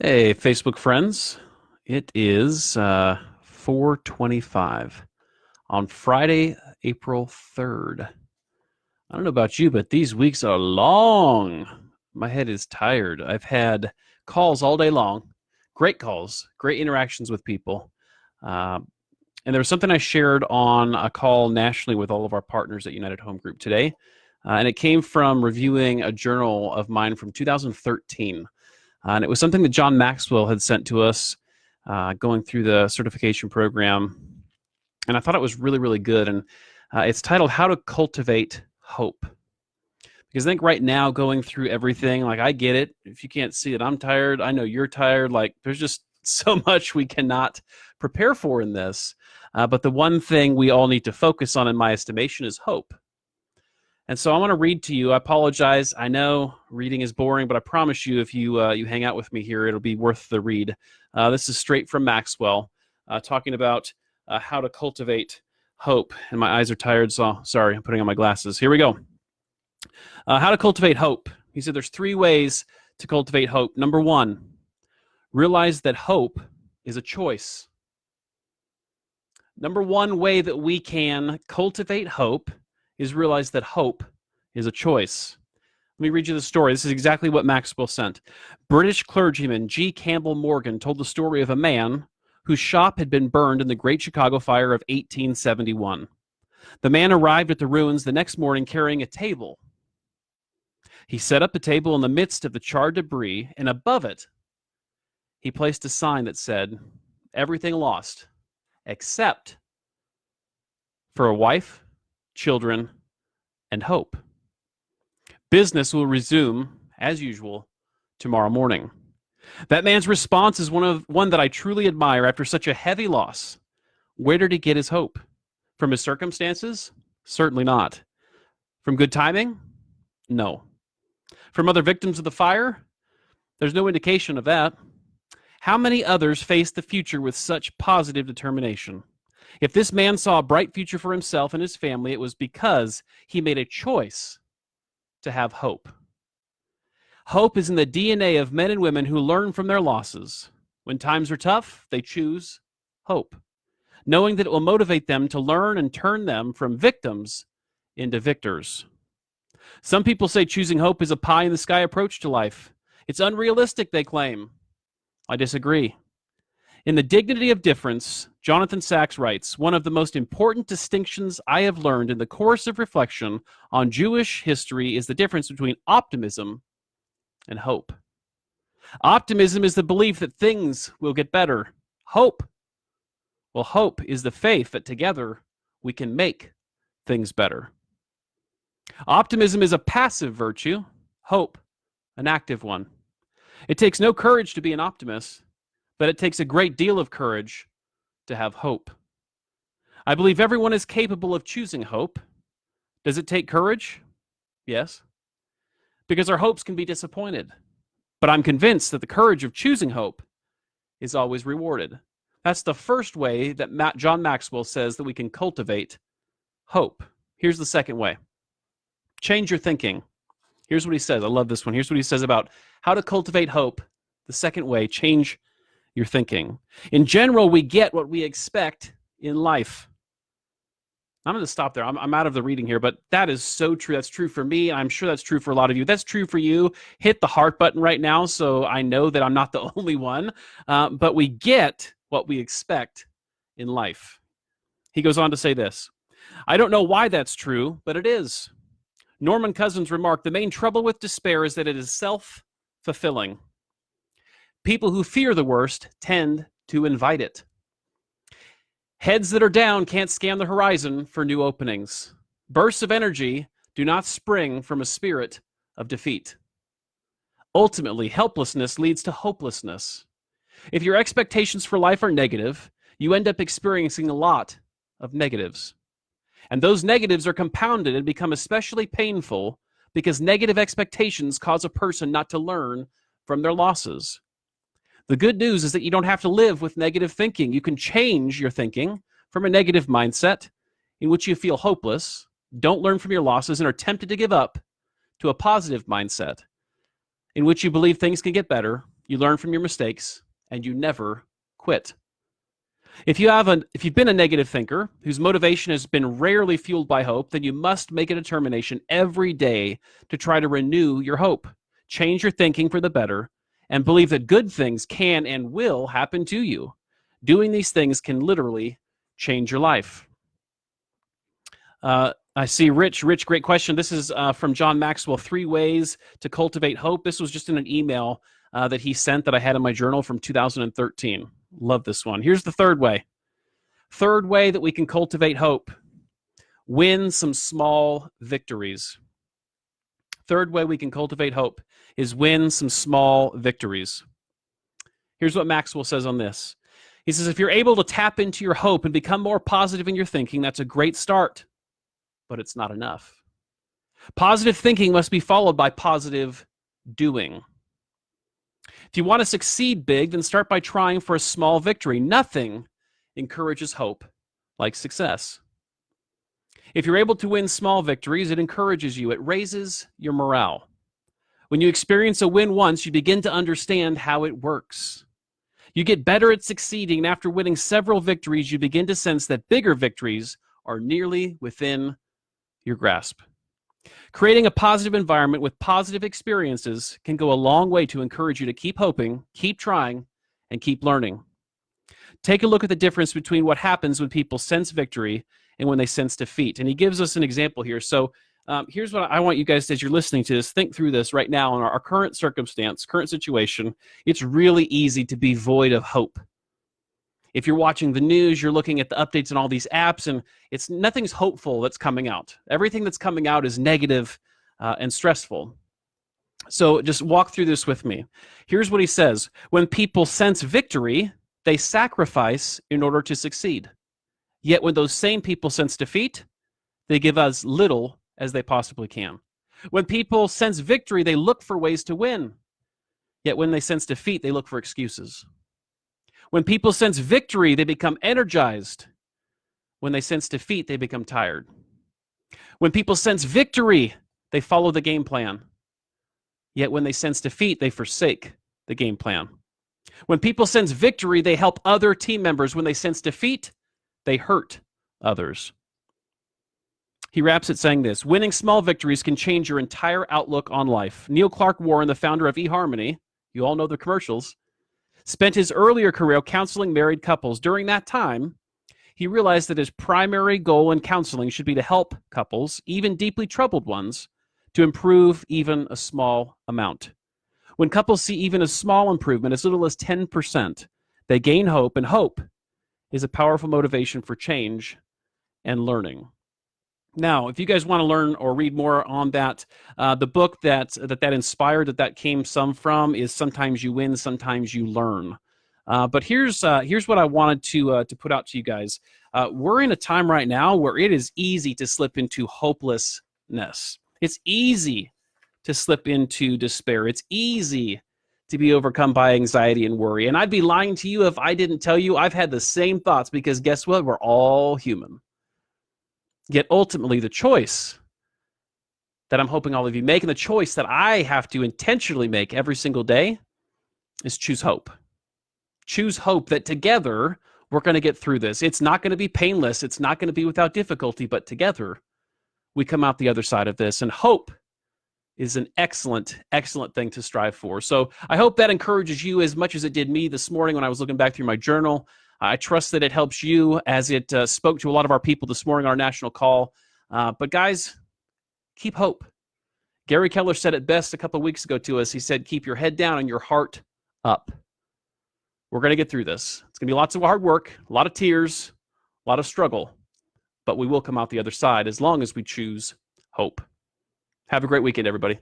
Hey, Facebook friends. It is 4:25 on Friday, April 3rd. I don't know about you, but these weeks are long. My head is tired. I've had calls all day long, great calls, great interactions with people. Uh, and there was something I shared on a call nationally with all of our partners at United Home Group today. And it came from reviewing a journal of mine from 2013. And it was something that John Maxwell had sent to us going through the certification program. And I thought it was really, really good. And it's titled How to Cultivate Hope. Because I think right now, going through everything, like I get it. If you can't see it, I'm tired. I know you're tired. Like there's just so much we cannot prepare for in this. But the one thing we all need to focus on, in my estimation, is hope. And so I want to read to you. I apologize. I know reading is boring, but I promise you, if you hang out with me here, it'll be worth the read. This is straight from Maxwell, talking about how to cultivate hope. And my eyes are tired, so sorry, I'm putting on my glasses. Here we go. How to cultivate hope. He said there's 3 ways to cultivate hope. Number 1, realize that hope is a choice. Number 1 way that we can cultivate hope is realize that hope is a choice. Let me read you the story. This is exactly what Maxwell sent. British clergyman G. Campbell Morgan told the story of a man whose shop had been burned in the Great Chicago Fire of 1871. The man arrived at the ruins the next morning carrying a table. He set up the table in the midst of the charred debris, and above it, he placed a sign that said, "Everything lost, except for a wife, children, and hope. Business will resume, as usual, tomorrow morning." That man's response is one that I truly admire after such a heavy loss. Where did he get his hope? From his circumstances? Certainly not. From good timing? No. From other victims of the fire? There's no indication of that. How many others face the future with such positive determination? If this man saw a bright future for himself and his family, it was because he made a choice to have hope. Hope is in the DNA of men and women who learn from their losses. When times are tough, they choose hope, knowing that it will motivate them to learn and turn them from victims into victors. Some people say choosing hope is a pie-in-the-sky approach to life. It's unrealistic, they claim. I disagree. In The Dignity of Difference, Jonathan Sacks writes, "One of the most important distinctions I have learned in the course of reflection on Jewish history is the difference between optimism and hope. Optimism is the belief that things will get better. Hope is the faith that together we can make things better." Optimism is a passive virtue, hope an active one. It takes no courage to be an optimist, but it takes a great deal of courage to have hope. I believe everyone is capable of choosing hope. Does it take courage? Yes. Because our hopes can be disappointed. But I'm convinced that the courage of choosing hope is always rewarded. That's the first way that John Maxwell says that we can cultivate hope. Here's the second way. Change your thinking. Here's what he says. I love this one. Here's what he says about how to cultivate hope. The second way, change your thinking. In general, we get what we expect in life. I'm going to stop there. I'm out of the reading here, but that is so true. That's true for me. I'm sure that's true for a lot of you. That's true for you. Hit the heart button right now so I know that I'm not the only one. But we get what we expect in life. He goes on to say this. I don't know why that's true, but it is. Norman Cousins remarked, "The main trouble with despair is that it is self-fulfilling. People who fear the worst tend to invite it. Heads that are down can't scan the horizon for new openings. Bursts of energy do not spring from a spirit of defeat. Ultimately, helplessness leads to hopelessness. If your expectations for life are negative, you end up experiencing a lot of negatives. And those negatives are compounded and become especially painful because negative expectations cause a person not to learn from their losses. The good news is that you don't have to live with negative thinking. You can change your thinking from a negative mindset in which you feel hopeless, don't learn from your losses, and are tempted to give up, to a positive mindset in which you believe things can get better, you learn from your mistakes, and you never quit. If you've been a negative thinker whose motivation has been rarely fueled by hope, then you must make a determination every day to try to renew your hope, change your thinking for the better, and believe that good things can and will happen to you. Doing these things can literally change your life. I see Rich, great question. This is from John Maxwell, 3 ways to cultivate hope. This was just in an email that he sent that I had in my journal from 2013. Love this one. Here's the third way. Third way that we can cultivate hope. Win some small victories. Third way we can cultivate hope is win some small victories. Here's what Maxwell says on this. He says, if you're able to tap into your hope and become more positive in your thinking, that's a great start, but it's not enough. Positive thinking must be followed by positive doing. If you want to succeed big, then start by trying for a small victory. Nothing encourages hope like success. If you're able to win small victories, it encourages you. It raises your morale. When you experience a win once, you begin to understand how it works. You get better at succeeding, and after winning several victories, you begin to sense that bigger victories are nearly within your grasp. Creating a positive environment with positive experiences can go a long way to encourage you to keep hoping, keep trying, and keep learning. Take a look at the difference between what happens when people sense victory and when they sense defeat. And he gives us an example here. So here's what I want you guys, as you're listening to this, think through this right now in our current circumstance, current situation. It's really easy to be void of hope. If you're watching the news, you're looking at the updates on all these apps, and nothing's hopeful that's coming out. Everything that's coming out is negative and stressful. So just walk through this with me. Here's what he says. When people sense victory, they sacrifice in order to succeed. Yet when those same people sense defeat, they give as little as they possibly can. When people sense victory, they look for ways to win. Yet when they sense defeat, they look for excuses. When people sense victory, they become energized. When they sense defeat, they become tired. When people sense victory, they follow the game plan. Yet when they sense defeat, they forsake the game plan. When people sense victory, they help other team members. When they sense defeat, they hurt others. He wraps it saying this: winning small victories can change your entire outlook on life. Neil Clark Warren, the founder of eHarmony, you all know the commercials, spent his earlier career counseling married couples. During that time, he realized that his primary goal in counseling should be to help couples, even deeply troubled ones, to improve even a small amount. When couples see even a small improvement, as little as 10%, they gain hope, and hope is a powerful motivation for change and learning. Now, if you guys want to learn or read more on that, the book that inspired, that came some from, is Sometimes You Win, Sometimes You Learn. But here's what I wanted to put out to you guys. We're in a time right now where it is easy to slip into hopelessness. It's easy to slip into despair. It's easy to be overcome by anxiety and worry. And I'd be lying to you if I didn't tell you I've had the same thoughts, because guess what? We're all human. Yet ultimately, the choice that I'm hoping all of you make, and the choice that I have to intentionally make every single day, is choose hope. Choose hope that together we're going to get through this. It's not going to be painless. It's not going to be without difficulty, but together we come out the other side of this. And hope is an excellent, excellent thing to strive for. So I hope that encourages you as much as it did me this morning when I was looking back through my journal. I trust that it helps you, as it spoke to a lot of our people this morning on our national call. But guys, keep hope. Gary Keller said it best a couple of weeks ago to us. He said, keep your head down and your heart up. We're going to get through this. It's going to be lots of hard work, a lot of tears, a lot of struggle, but we will come out the other side as long as we choose hope. Have a great weekend, everybody.